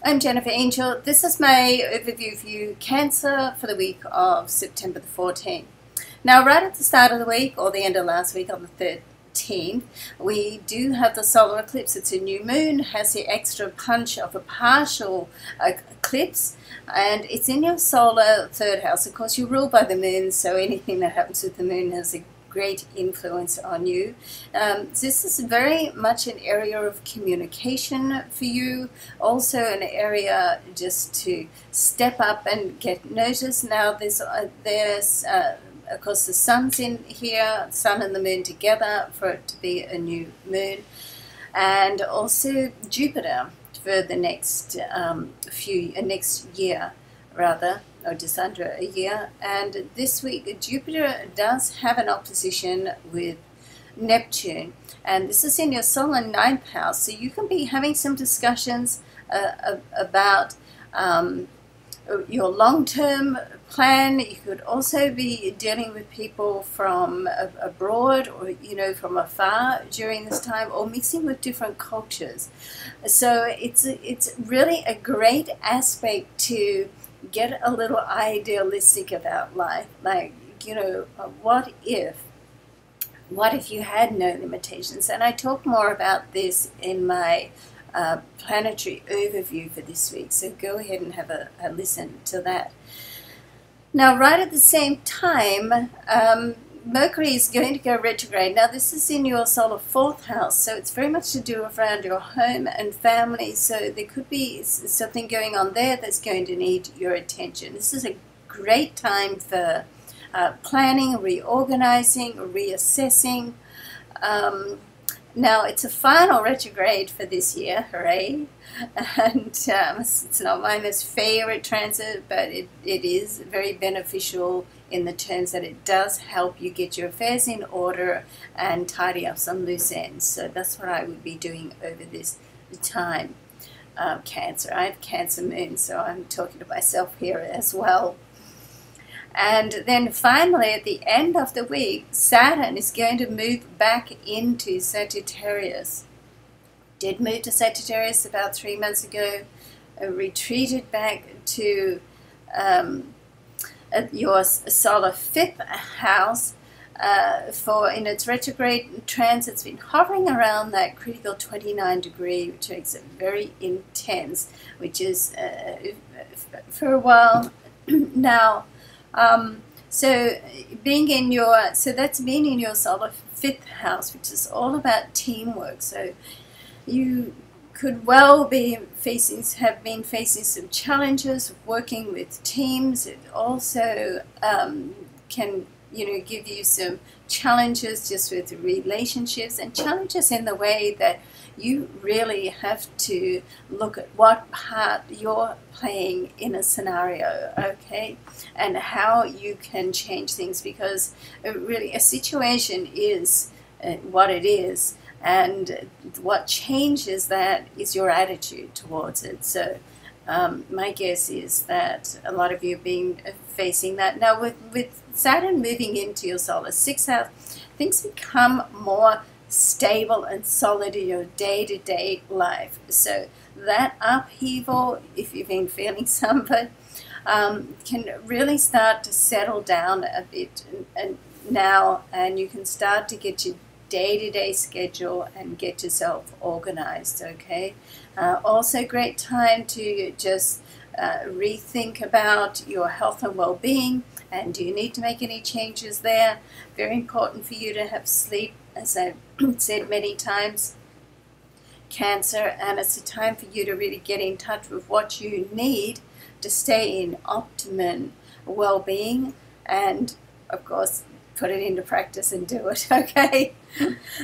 I'm Jennifer Angel. This is my overview for you, Cancer, for the week of September the 14th. Now, right at the start of the week, or the end of last week on the 13th, we do have the solar eclipse. It's a new moon, has the extra punch of a partial eclipse, and it's in your solar third house. Of course, you're ruled by the moon, so anything that happens with the moon has a great influence on you. This is very much an area of communication for you, also an area just to step up and get noticed. Now there's of course the sun's in here, sun and the moon together for it to be a new moon, and also Jupiter for the next next year rather, or just under a year. And this week Jupiter does have an opposition with Neptune, and this is in your solar ninth house, so you can be having some discussions about your long-term plan. You could also be dealing with people from abroad, or from afar during this time, or mixing with different cultures. So it's really a great aspect to get a little idealistic about life, like, what if you had no limitations? And I talk more about this in my planetary overview for this week, so go ahead and have a listen to that. Now, right at the same time, Mercury is going to go retrograde. Now, this is in your solar fourth house, so it's very much to do around your home and family. So there could be something going on there that's going to need your attention. This is a great time for planning, reorganizing, reassessing. Now, it's a final retrograde for this year, hooray! And it's not my most favorite transit, but it is very beneficial in the terms that it does help you get your affairs in order and tidy up some loose ends. So that's what I would be doing over this time. Cancer. I have Cancer moon, so I'm talking to myself here as well. And then finally, at the end of the week, Saturn is going to move back into Sagittarius. Did move to Sagittarius about 3 months ago, retreated back to your solar fifth house in its retrograde transit. It's been hovering around that critical 29 degree, which makes it very intense, which is for a while now. So that's been in your solar fifth house, which is all about teamwork. So you could well be have been facing some challenges working with teams. It also can give you some challenges just with relationships, and challenges in the way that you really have to look at what part you're playing in a scenario, okay, and how you can change things, because really a situation is what it is, and what changes that is your attitude towards it. So my guess is that a lot of you have been facing that. Now, with Saturn moving into your solar sixth house, things become more stable and solid in your day-to-day life. So that upheaval, if you've been feeling some of it, can really start to settle down a bit now, and you can start to get your day-to-day schedule and get yourself organized, okay? Also great time to just rethink about your health and well-being, and do you need to make any changes there? Very important for you to have sleep, as I've said many times, Cancer, and it's a time for you to really get in touch with what you need to stay in optimum well-being, and of course put it into practice and do it, okay?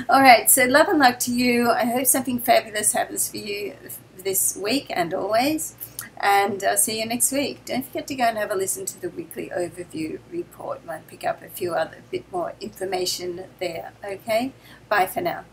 All right, so love and luck to you. I hope something fabulous happens for you this week and always, and I'll see you next week. Don't forget to go and have a listen to the weekly overview report. Might pick up a few other bit more information there, okay? Bye for now.